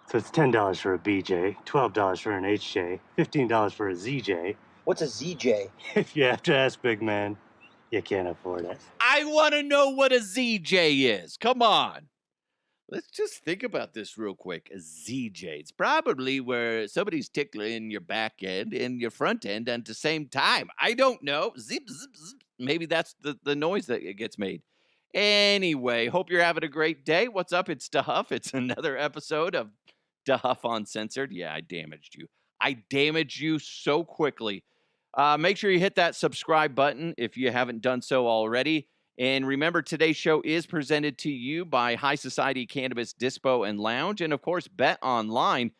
So it's $10 for a BJ, $12 for an HJ, $15 for a ZJ. What's a ZJ? If you have to ask, big man, you can't afford it. I want to know what a ZJ is. Come on. Let's just think about this real quick. A ZJ. It's probably where somebody's tickling your back end and your front end at the same time. I don't know. Zip, zip, zip. Maybe that's the noise that it gets made. Anyway, hope you're having a great day. What's up? It's DeHuff. It's another episode of DeHuff Uncensored. Yeah, I damaged you. I damaged you so quickly. Make sure you hit that subscribe button if you haven't done so already. And remember, today's show is presented to you by High Society Cannabis Dispo and Lounge. And of course, Bet Online.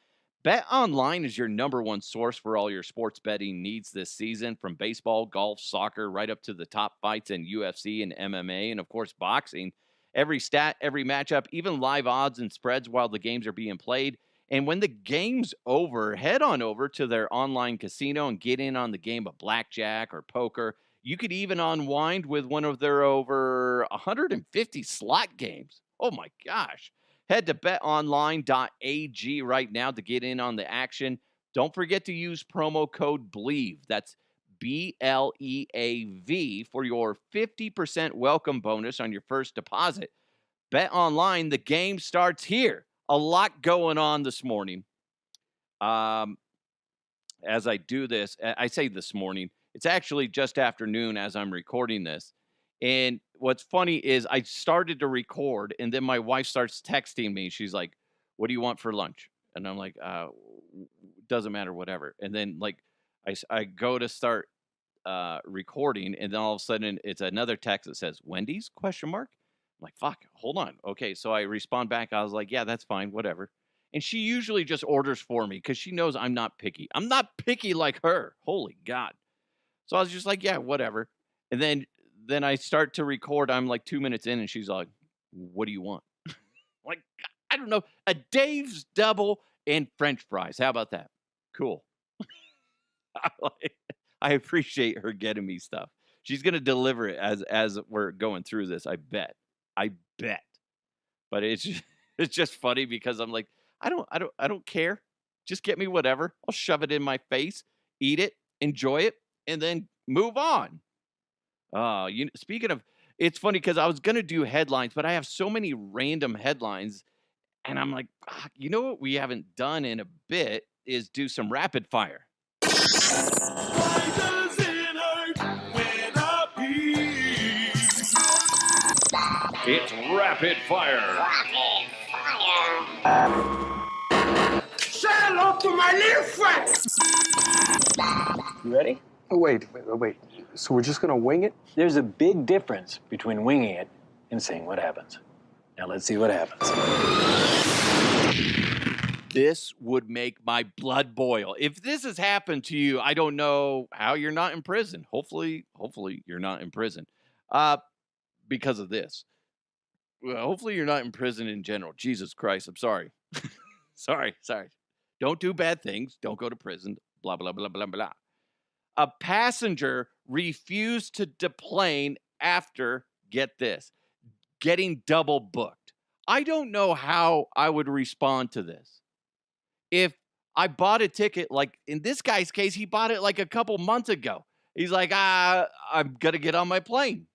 Bet Online is your number one source for all your sports betting needs this season, from baseball, golf, soccer, right up to the top fights in UFC and MMA, and of course, boxing. Every stat, every matchup, even live odds and spreads while the games are being played. And when the game's over, head on over to their online casino and get in on the game of blackjack or poker. You could even unwind with one of their over 150 slot games. Oh my gosh. Head to betonline.ag right now to get in on the action. Don't forget to use promo code BLEAV. That's BLEAV for your 50% welcome bonus on your first deposit. Bet Online, the game starts here. A lot going on this morning. As I do this, I say this morning, it's actually just afternoon as I'm recording this. And what's funny is I started to record, and then my wife starts texting me. She's like, "What do you want for lunch?" And I'm like, doesn't matter, whatever. And then like I go to start recording, and then all of a sudden it's another text that says Wendy's question mark. I'm like, fuck, hold on. Okay. So I respond back. I was like, yeah, that's fine, whatever. And she usually just orders for me because she knows I'm not picky. I'm not picky like her. Holy God. So I was just like, yeah, whatever. And then I start to record. I'm like 2 minutes in, and she's like, what do you want? Like, I don't know, a Dave's double and French fries. How about that? Cool. I appreciate her getting me stuff. She's gonna deliver it as we're going through this. I bet. But it's just funny because I'm like, I don't care. Just get me whatever. I'll shove it in my face, eat it, enjoy it, and then move on. Speaking of, it's funny because I was gonna do headlines, but I have so many random headlines, and I'm like, you know what we haven't done in a bit is do some rapid fire. Why does it hurt when I pee? It's rapid fire. Say hello to my little friend. You ready? Oh, wait. So we're just gonna wing it? There's a big difference between winging it and seeing what happens. Now let's see what happens. This would make my blood boil. If this has happened to you, I don't know how you're not in prison. Hopefully you're not in prison because of this. Well, hopefully you're not in prison in general. Jesus Christ, I'm sorry. Sorry. Don't do bad things. Don't go to prison. Blah, blah, blah, blah, blah. A passenger refused to deplane after, get this, getting double booked. I don't know how I would respond to this. If I bought a ticket, like in this guy's case, he bought it like a couple months ago. He's like, I'm going to get on my plane.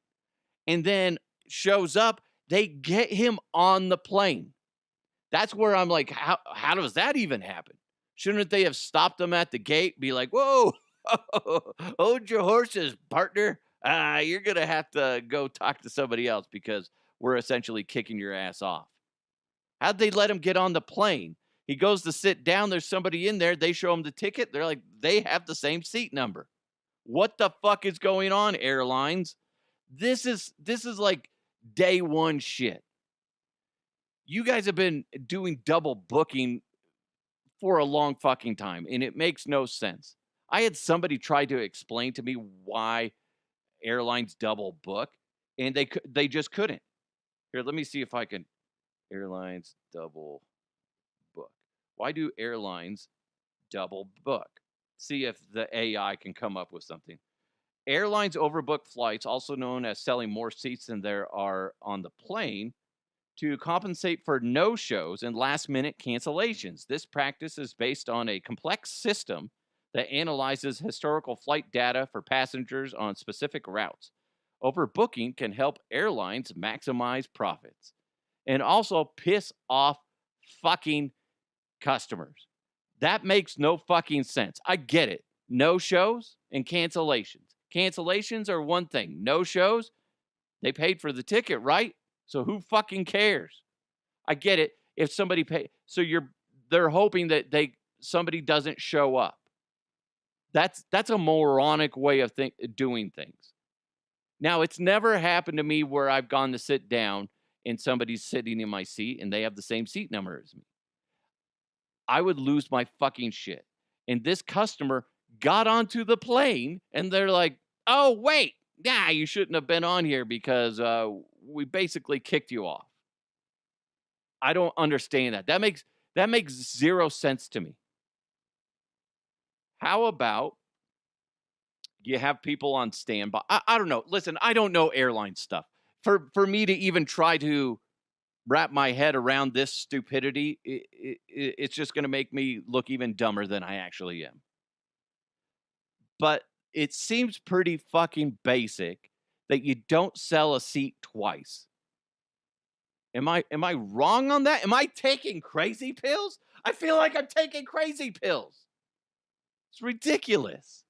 And then shows up, they get him on the plane. That's where I'm like, how does that even happen? Shouldn't they have stopped him at the gate, be like, whoa, hold your horses, partner. You're going to have to go talk to somebody else because we're essentially kicking your ass off. How'd they let him get on the plane? He goes to sit down. There's somebody in there. They show him the ticket. They're like, they have the same seat number. What the fuck is going on, airlines? This is like day one shit. You guys have been doing double booking for a long fucking time, and it makes no sense. I had somebody try to explain to me why airlines double book, and they just couldn't. Here, let me see if I can. Airlines double book. Why do airlines double book? See if the AI can come up with something. Airlines overbook flights, also known as selling more seats than there are on the plane, to compensate for no-shows and last-minute cancellations. This practice is based on a complex system that analyzes historical flight data for passengers on specific routes. Overbooking can help airlines maximize profits and also piss off fucking customers. That makes no fucking sense. I get it. No shows and cancellations. Cancellations are one thing. No shows, they paid for the ticket, right? So who fucking cares? I get it. If somebody so they're hoping that somebody doesn't show up. That's a moronic way of doing things. Now, it's never happened to me where I've gone to sit down and somebody's sitting in my seat and they have the same seat number as me. I would lose my fucking shit. And this customer got onto the plane and they're like, oh, wait, you shouldn't have been on here because we basically kicked you off. I don't understand that. That makes zero sense to me. How about you have people on standby? I don't know. Listen, I don't know airline stuff. For me to even try to wrap my head around this stupidity, it's just going to make me look even dumber than I actually am. But it seems pretty fucking basic that you don't sell a seat twice. Am I wrong on that? Am I taking crazy pills? I feel like I'm taking crazy pills. It's ridiculous.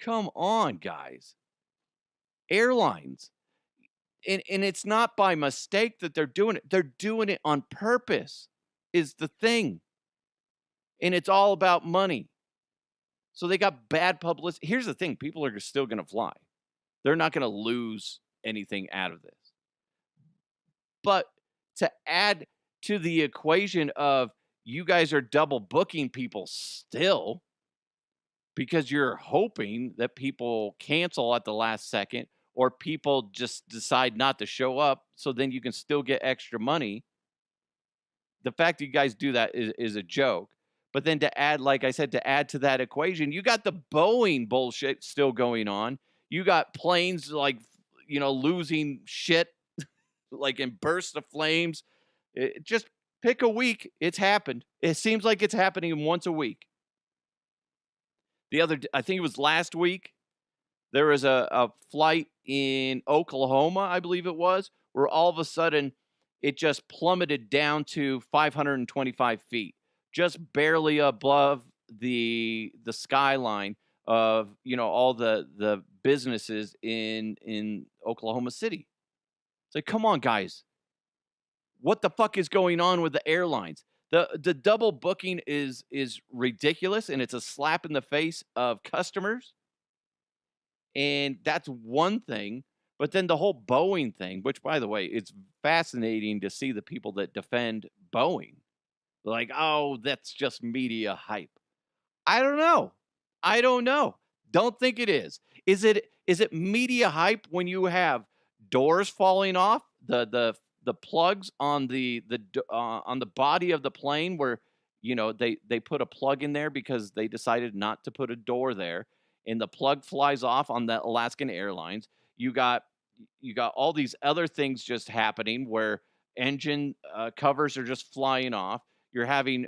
Come on, guys. Airlines. And it's not by mistake that they're doing it. They're doing it on purpose is the thing. And it's all about money. So they got bad publicity. Here's the thing. People are still going to fly. They're not going to lose anything out of this. But to add to the equation of you guys are double booking people still because you're hoping that people cancel at the last second or people just decide not to show up so then you can still get extra money. The fact that you guys do that is a joke. But then to add, like I said, to add to that equation, you got the Boeing bullshit still going on. You got planes like, losing shit like in bursts of flames. Just pick a week. It's happened. It seems like it's happening once a week. I think it was last week, there was a flight in Oklahoma, I believe it was, where all of a sudden it just plummeted down to 525 feet, just barely above the skyline of, all the businesses in Oklahoma City. It's like, come on, guys. What the fuck is going on with the airlines? The double booking is ridiculous, and it's a slap in the face of customers. And that's one thing. But then the whole Boeing thing, which, by the way, it's fascinating to see the people that defend Boeing. Like, oh, that's just media hype. I don't know. Don't think it is. Is it media hype when you have doors falling off, the plugs on the body of the plane where they put a plug in there because they decided not to put a door there, and the plug flies off on the Alaskan Airlines. You got all these other things just happening where engine covers are just flying off. You're having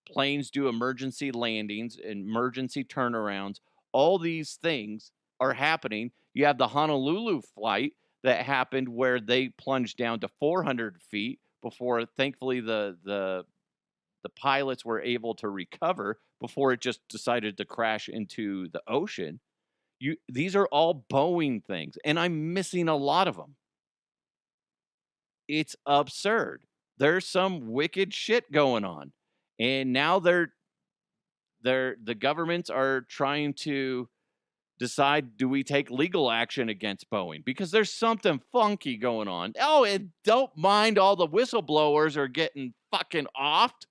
planes do emergency landings, emergency turnarounds. All these things are happening. You have the Honolulu flight that happened where they plunged down to 400 feet before, thankfully, the pilots were able to recover before it just decided to crash into the ocean. These are all Boeing things, and I'm missing a lot of them. It's absurd. There's some wicked shit going on, and now the governments are trying to decide, do we take legal action against Boeing? Because there's something funky going on. Oh, and don't mind all the whistleblowers are getting fucking offed.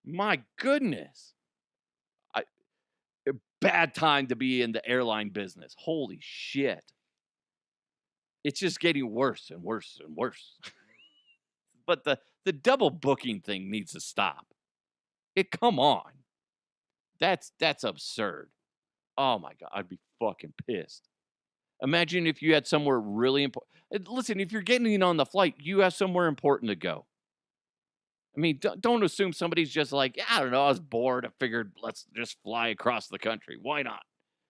My goodness. Bad time to be in the airline business. Holy shit. It's just getting worse and worse and worse. But the double booking thing needs to stop. Come on. That's absurd. Oh my God, I'd be fucking pissed. Imagine if you had somewhere really important. Listen, if you're getting in on the flight, you have somewhere important to go. I mean, don't assume somebody's just like, "Yeah, I don't know, I was bored. I figured let's just fly across the country. Why not?"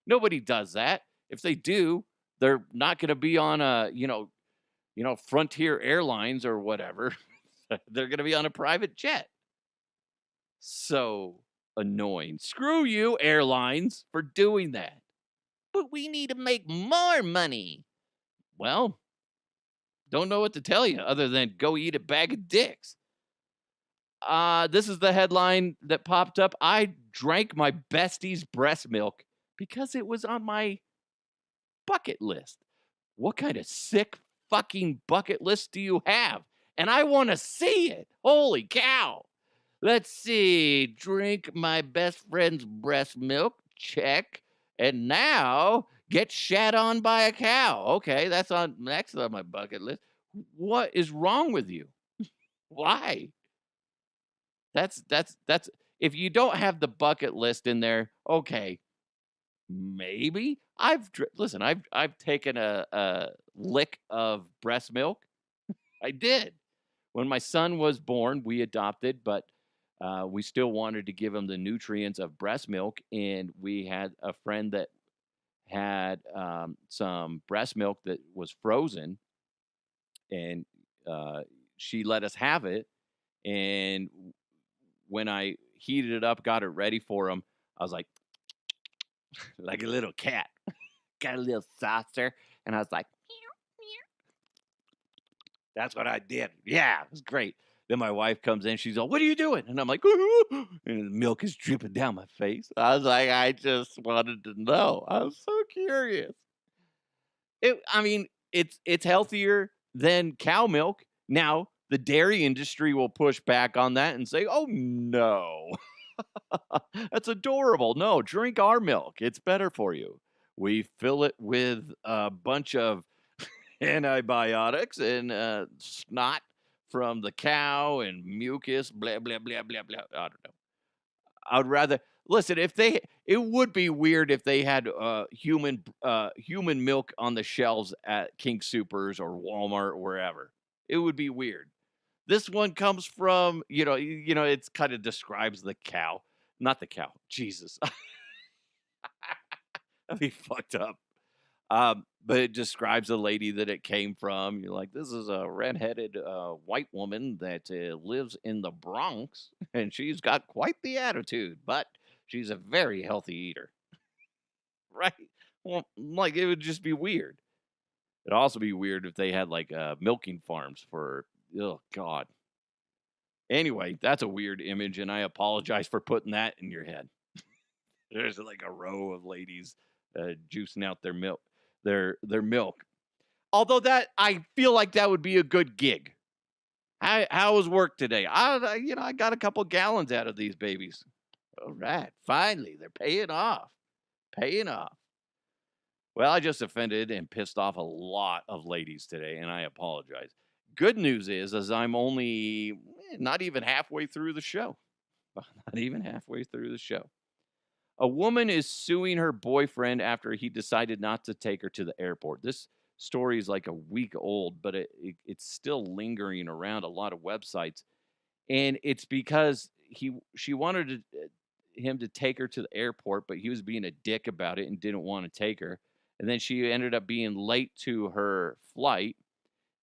Nobody does that. If they do, they're not going to be on a, Frontier Airlines or whatever. They're going to be on a private jet. So annoying. Screw you, airlines, for doing that. But we need to make more money. Well, don't know what to tell you other than go eat a bag of dicks. This is the headline that popped up. I drank my bestie's breast milk because it was on my bucket list. What kind of sick fucking bucket list do you have? And I want to see it. Holy cow. Let's see. Drink my best friend's breast milk. Check. And now get shat on by a cow. Okay, that's on next on my bucket list. What is wrong with you? Why? That's if you don't have the bucket list in there, okay, maybe. Listen, I've taken a lick of breast milk. I did. When my son was born, we adopted, but we still wanted to give him the nutrients of breast milk, and we had a friend that had some breast milk that was frozen, and she let us have it. And when I heated it up, got it ready for him, I was like a little cat, got a little saucer, and I was like, meow, meow. That's what I did. Yeah, it was great. Then my wife comes in, she's all, "What are you doing?" And I'm like, "Ooh," and the milk is dripping down my face. I was like, I just wanted to know. I was so curious. I mean, it's healthier than cow milk. Now, the dairy industry will push back on that and say, "Oh no, that's adorable. No, drink our milk. It's better for you. We fill it with a bunch of antibiotics and snot from the cow and mucus, blah, blah, blah, blah, blah." I don't know. I'd rather listen it would be weird if they had human milk on the shelves at King Supers or Walmart or wherever. It would be weird. This one comes from, it's kind of describes the cow, not the cow. Jesus. That'd be fucked up. But it describes the lady that it came from. You're like, this is a redheaded white woman that lives in the Bronx, and she's got quite the attitude, but she's a very healthy eater. Right? Well, like, it would just be weird. It'd also be weird if they had like milking farms for, oh, God. Anyway, that's a weird image, and I apologize for putting that in your head. There's like a row of ladies juicing out their milk. Their milk. Although that I feel like that would be a good gig. How was work today? I got a couple gallons out of these babies. All right, finally they're paying off. Paying off. Well, I just offended and pissed off a lot of ladies today, and I apologize. Good news is I'm only not even halfway through the show. Not even halfway through the show. A woman is suing her boyfriend after he decided not to take her to the airport. This story is like a week old, but it's still lingering around a lot of websites. And it's because she wanted him to take her to the airport, but he was being a dick about it and didn't want to take her. And then she ended up being late to her flight,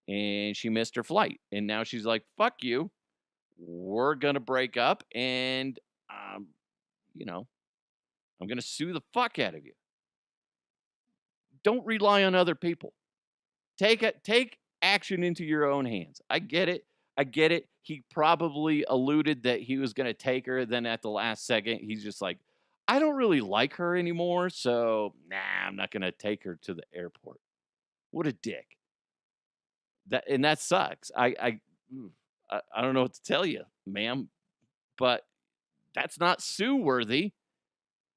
and she missed her flight. And now she's like, "Fuck you. We're going to break up, and, I'm going to sue the fuck out of you." Don't rely on other people. Take action into your own hands. I get it. He probably alluded that he was going to take her. Then at the last second, he's just like, "I don't really like her anymore. So, I'm not going to take her to the airport." What a dick. That sucks. I don't know what to tell you, ma'am, but that's not sue worthy.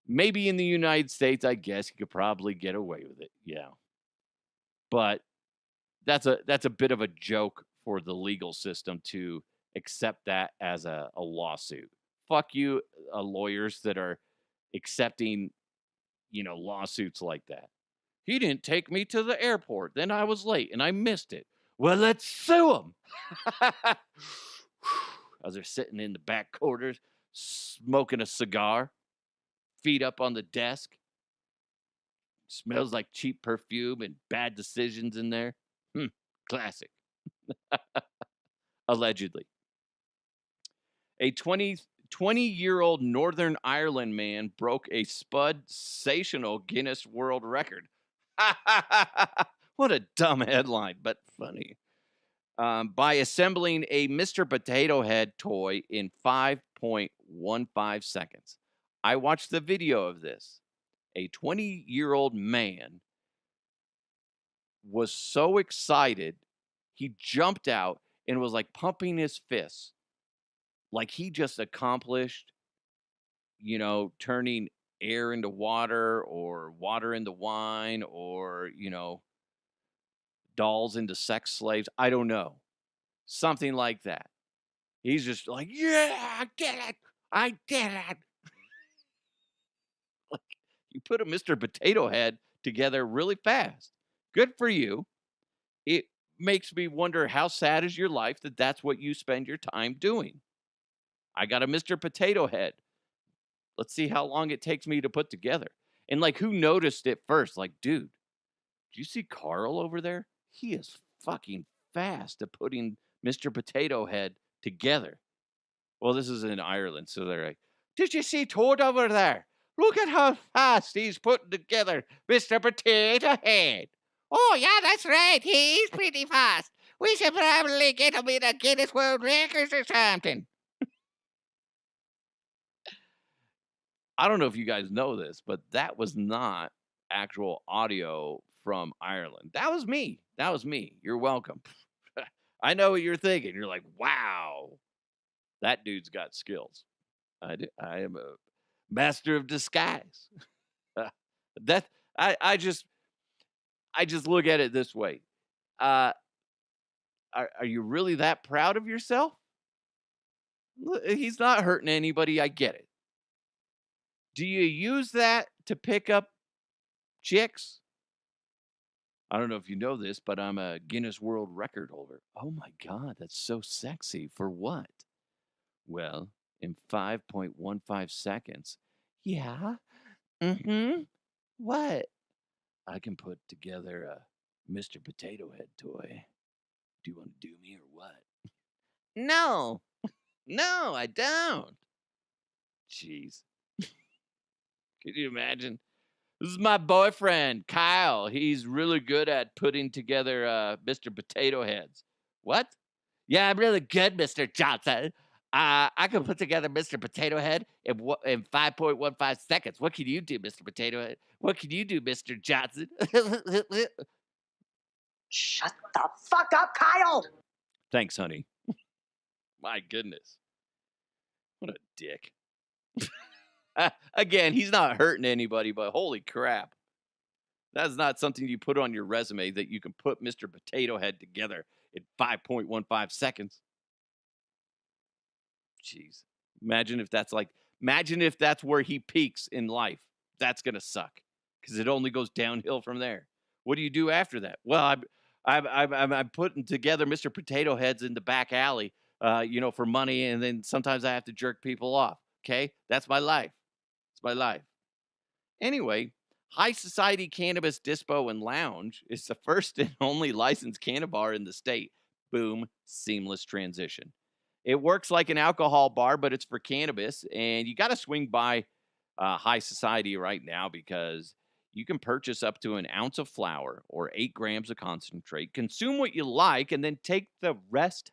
Maybe in the United States, I guess you could probably get away with it. Yeah. But that's a bit of a joke for the legal system to accept that as a lawsuit. Fuck you, lawyers that are accepting, lawsuits like that. He didn't take me to the airport. Then I was late and I missed it. Well, let's sue him. As they're sitting in the back quarters, smoking a cigar, feet up on the desk. Smells like cheap perfume and bad decisions in there. Classic. Allegedly. A 20-year-old Northern Ireland man broke a sensational Guinness World Record. What a dumb headline, but funny. By assembling a Mr. Potato Head toy in 5.15 seconds. I watched the video of this. A 20-year-old man was so excited, he jumped out and was like pumping his fists. Like he just accomplished, turning air into water or water into wine or, dolls into sex slaves. I don't know. Something like that. He's just like, yeah, I did it. I did it. Like, you put a Mr. Potato Head together really fast. Good for you. It makes me wonder, how sad is your life that that's what you spend your time doing? I got a Mr. Potato Head. Let's see how long it takes me to put together. And like, who noticed it first? Like, dude, do you see Carl over there? He is fucking fast at putting Mr. Potato Head together. Well, this is in Ireland, so they're like, did you see Toad over there? Look at how fast he's putting together Mr. Potato Head. Oh, yeah, that's right. He's pretty fast. We should probably get him in a Guinness World Records or something. I don't know if you guys know this, but that was not actual audio from Ireland. That was me. That was me. You're welcome. I know what you're thinking. You're like, wow, that dude's got skills. I am a master of disguise. I just look at it this way. Are you really that proud of yourself? He's not hurting anybody. I get it. Do you use that to pick up chicks? I don't know if you know this, but I'm a Guinness World Record holder. Oh my God, that's so sexy. For what? Well, in 5.15 seconds. Yeah. What? I can put together a Mr. Potato Head toy. Do you want to do me or what? No. No, I don't. Jeez. Can you imagine? This is my boyfriend, Kyle. He's really good at putting together Mr. Potato Heads. What? Yeah, I'm really good, Mr. Johnson. I can put together Mr. Potato Head in 5.15 seconds. What can you do, Mr. Potato Head? What can you do, Mr. Johnson? Shut the fuck up, Kyle! Thanks, honey. My goodness. What a dick. Again, he's not hurting anybody, but holy crap. That's not something you put on your resume, that you can put Mr. Potato Head together in 5.15 seconds. Jeez. Imagine if that's where he peaks in life. That's going to suck because it only goes downhill from there. What do you do after that? Well, I'm putting together Mr. Potato Heads in the back alley, for money, and then sometimes I have to jerk people off. Okay? That's my life. It's my life. Anyway, High Society Cannabis Dispo and Lounge is the first and only licensed cannabar in the state. Boom, seamless transition. It works like an alcohol bar, but it's for cannabis, and you got to swing by High Society right now because you can purchase up to an ounce of flour or 8 grams of concentrate, consume what you like, and then take the rest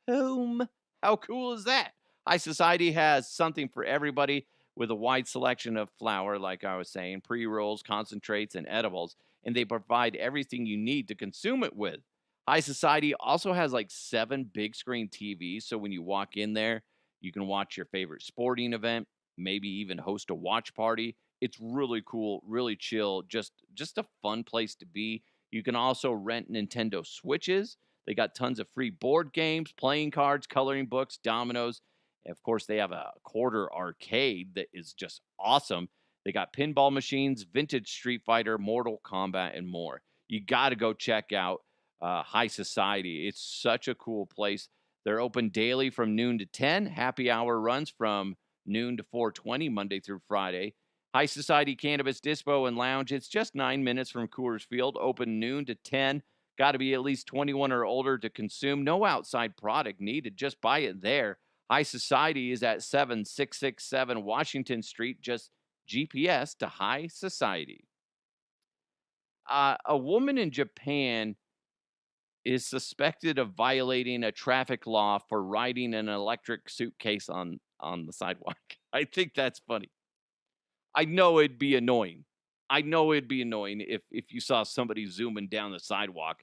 home. How cool is that? High Society has something for everybody with a wide selection of flour, like I was saying, pre-rolls, concentrates, and edibles, and they provide everything you need to consume it with. High Society also has like 7 big screen TVs, so when you walk in there, you can watch your favorite sporting event, maybe even host a watch party. It's really cool, really chill, just a fun place to be. You can also rent Nintendo Switches. They got tons of free board games, playing cards, coloring books, dominoes. And of course, they have a quarter arcade that is just awesome. They got pinball machines, vintage Street Fighter, Mortal Kombat, and more. You got to go check out High Society. It's such a cool place. They're open daily from noon to 10. Happy hour runs from noon to 4:20 Monday through Friday. High Society Cannabis Dispo and Lounge. It's just 9 minutes from Coors Field. Open noon to 10. Got to be at least 21 or older to consume. No outside product needed. Just buy it there. High Society is at 7667 Washington Street. Just GPS to High Society. A woman in Japan is suspected of violating a traffic law for riding an electric suitcase on the sidewalk. I think that's funny. I know it'd be annoying. I know it'd be annoying if you saw somebody zooming down the sidewalk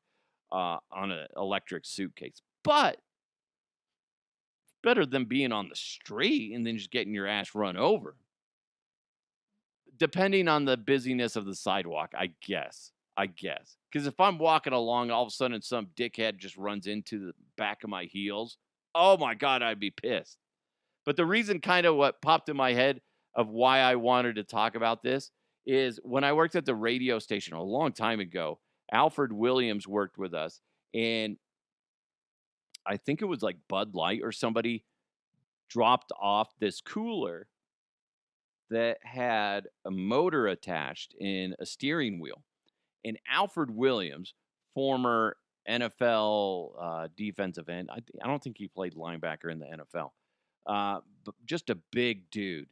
on an electric suitcase. But better than being on the street and then just getting your ass run over. Depending on the busyness of the sidewalk, I guess. Because if I'm walking along, all of a sudden some dickhead just runs into the back of my heels, oh my God, I'd be pissed. But the reason kind of what popped in my head of why I wanted to talk about this is when I worked at the radio station a long time ago, Alfred Williams worked with us, and I think it was like Bud Light or somebody dropped off this cooler that had a motor attached in a steering wheel. And Alfred Williams, former NFL defensive end, I don't think he played linebacker in the NFL, but just a big dude,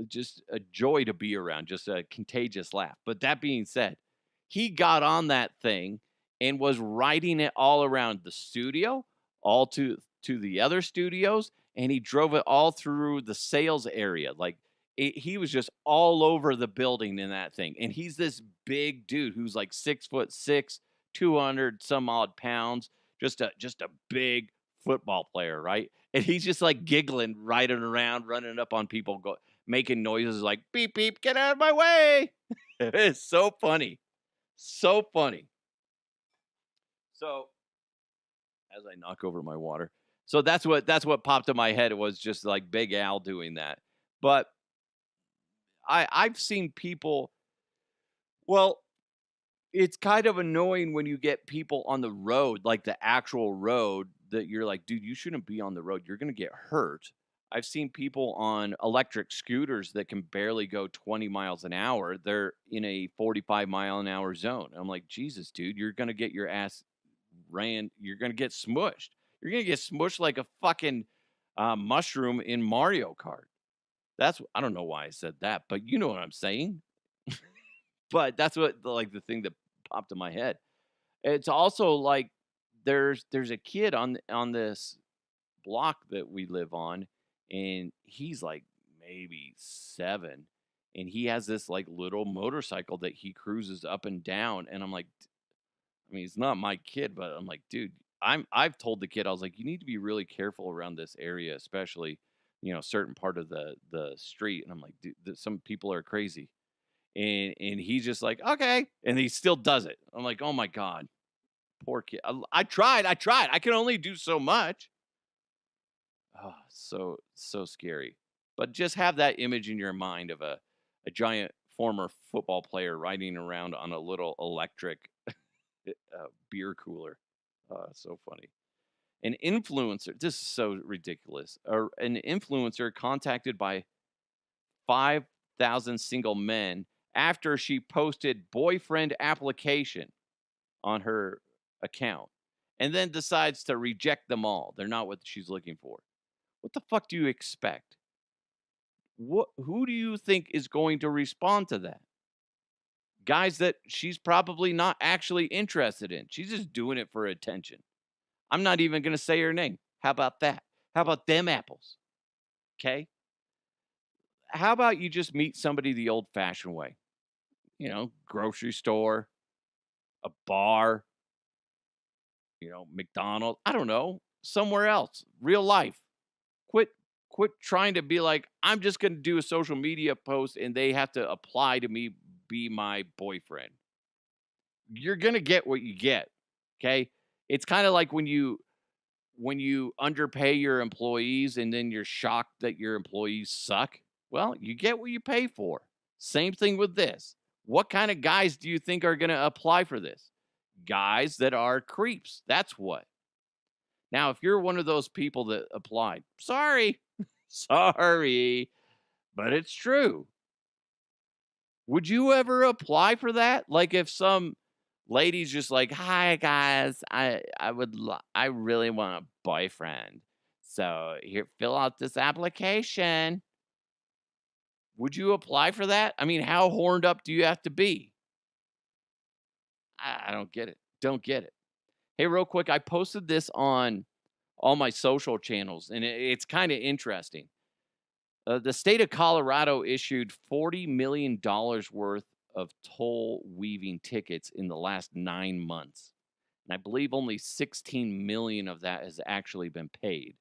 just a joy to be around, just a contagious laugh. But that being said, he got on that thing and was riding it all around the studio, all to the other studios, and he drove it all through the sales area. Like, he was just all over the building in that thing. And he's this big dude who's like 6'6", 200 some odd pounds, just a big football player, right? And he's just like giggling, riding around, running up on people, making noises like beep beep, get out of my way. It's so funny. So funny. So as I knock over my water. So that's what popped in my head. It was just like Big Al doing that. But I've seen people, well, it's kind of annoying when you get people on the road, like the actual road, that you're like, dude, you shouldn't be on the road. You're going to get hurt. I've seen people on electric scooters that can barely go 20 miles an hour. They're in a 45-mile-an-hour zone. I'm like, Jesus, dude, you're going to get your ass ran. You're going to get smushed. You're going to get smushed like a fucking mushroom in Mario Kart. I don't know why I said that, but you know what I'm saying. But that's what the thing that popped in my head. It's also like there's a kid on this block that we live on, and he's like maybe 7, and he has this like little motorcycle that he cruises up and down, and I'm like, I mean, it's not my kid, but I'm like, dude, I've told the kid, I was like, you need to be really careful around this area, especially, certain part of the street. And I'm like, dude, some people are crazy. And he's just like, okay. And he still does it. I'm like, oh my God, poor kid. I tried. I can only do so much. Oh, so scary. But just have that image in your mind of a giant former football player riding around on a little electric beer cooler. So funny. An influencer, this is so ridiculous. An influencer contacted by 5,000 single men after she posted boyfriend application on her account and then decides to reject them all. They're not what she's looking for. What the fuck do you expect? Who do you think is going to respond to that? Guys that she's probably not actually interested in. She's just doing it for attention. I'm not even going to say her name. How about that? How about them apples? Okay? How about you just meet somebody the old-fashioned way? Grocery store, a bar, McDonald's. I don't know. Somewhere else. Real life. Quit trying to be like, I'm just going to do a social media post and they have to apply to me, be my boyfriend. You're going to get what you get. Okay? It's kind of like when you underpay your employees and then you're shocked that your employees suck. Well, you get what you pay for. Same thing with this. What kind of guys do you think are going to apply for this? Guys that are creeps. That's what. Now, if you're one of those people that applied, sorry, sorry, but it's true. Would you ever apply for that? Like if some lady's just like, "Hi guys, I really want a boyfriend. So here, fill out this application." Would you apply for that? I mean, how horned up do you have to be? I don't get it. Don't get it. Hey, real quick, I posted this on all my social channels, and it's kind of interesting. The state of Colorado issued $40 million worth of toll weaving tickets in the last 9 months. And I believe only 16 million of that has actually been paid.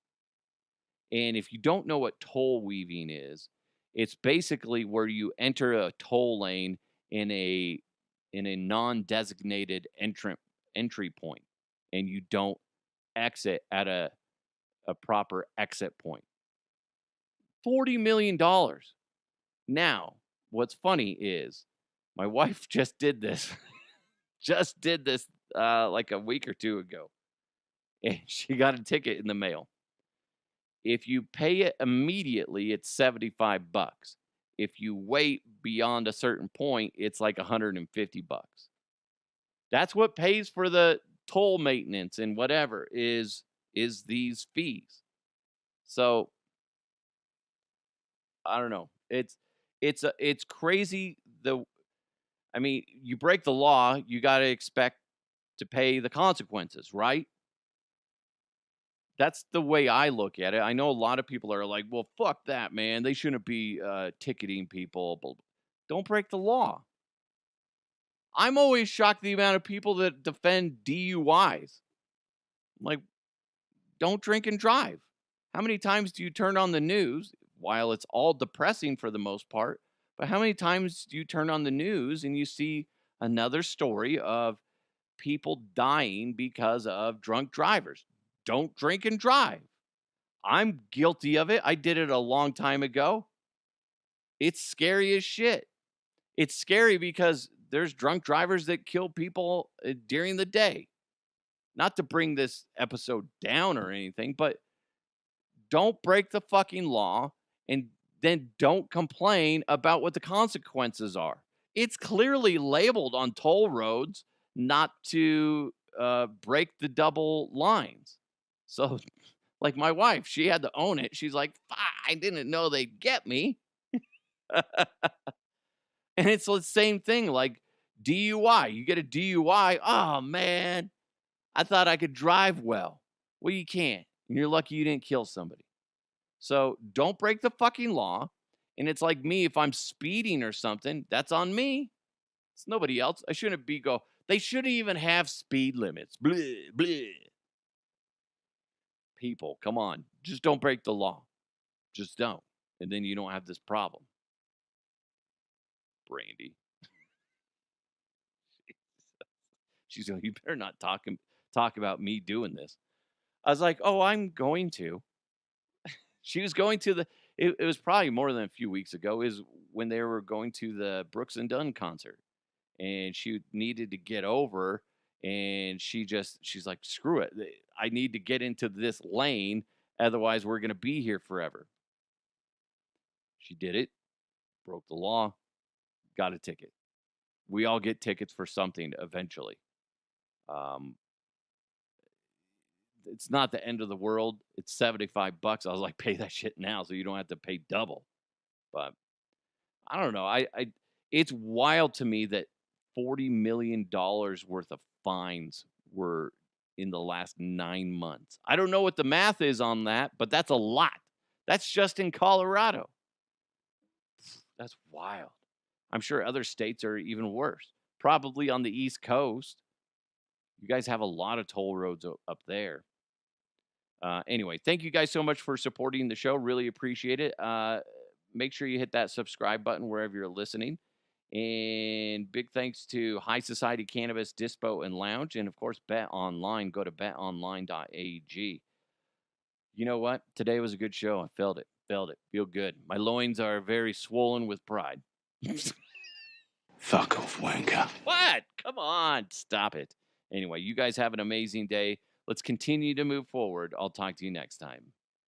And if you don't know what toll weaving is, it's basically where you enter a toll lane in a non-designated entry point, and you don't exit at a proper exit point. $40 million. Now, what's funny is my wife just did this, like a week or two ago, and she got a ticket in the mail. If you pay it immediately, it's $75. If you wait beyond a certain point, it's like $150. That's what pays for the toll maintenance and whatever is these fees. So I don't know. It's crazy. I mean, you break the law, you got to expect to pay the consequences, right? That's the way I look at it. I know a lot of people are like, "Well, fuck that, man. They shouldn't be ticketing people." Don't break the law. I'm always shocked the amount of people that defend DUIs. Like, don't drink and drive. How many times do you turn on the news? While it's all depressing for the most part, but how many times do you turn on the news and you see another story of people dying because of drunk drivers? Don't drink and drive. I'm guilty of it. I did it a long time ago. It's scary as shit. It's scary because there's drunk drivers that kill people during the day. Not to bring this episode down or anything, but don't break the fucking law and then don't complain about what the consequences are. It's clearly labeled on toll roads not to break the double lines. So, like my wife, she had to own it. She's like, I didn't know they'd get me. And it's the same thing like DUI. You get a DUI. Oh, man, I thought I could drive well. Well, you can't. And you're lucky you didn't kill somebody. So don't break the fucking law. And it's like me, if I'm speeding or something, that's on me. It's nobody else. I shouldn't they shouldn't even have speed limits. Bleh, bleh. People, come on. Just don't break the law. Just don't. And then you don't have this problem. Brandy. She's going, you better not talk about me doing this. I was like, oh, I'm going to. She was going to it was probably more than a few weeks ago, is when they were going to the Brooks and Dunn concert. And she needed to get over, and she's like, screw it. I need to get into this lane. Otherwise, we're going to be here forever. She did it, broke the law, got a ticket. We all get tickets for something eventually. It's not the end of the world. It's $75. I was like, pay that shit now so you don't have to pay double. But I don't know. It's wild to me that $40 million worth of fines were in the last 9 months. I don't know what the math is on that, but that's a lot. That's just in Colorado. That's wild. I'm sure other states are even worse. Probably on the East Coast. You guys have a lot of toll roads up there. Anyway, thank you guys so much for supporting the show. Really appreciate it. Make sure you hit that subscribe button wherever you're listening. And big thanks to High Society Cannabis, Dispo, and Lounge. And, of course, Bet Online. Go to betonline.ag. You know what? Today was a good show. I felt it. Feel good. My loins are very swollen with pride. Fuck off, wanker. What? Come on, stop it. Anyway, you guys have an amazing day. Let's continue to move forward. I'll talk to you next time.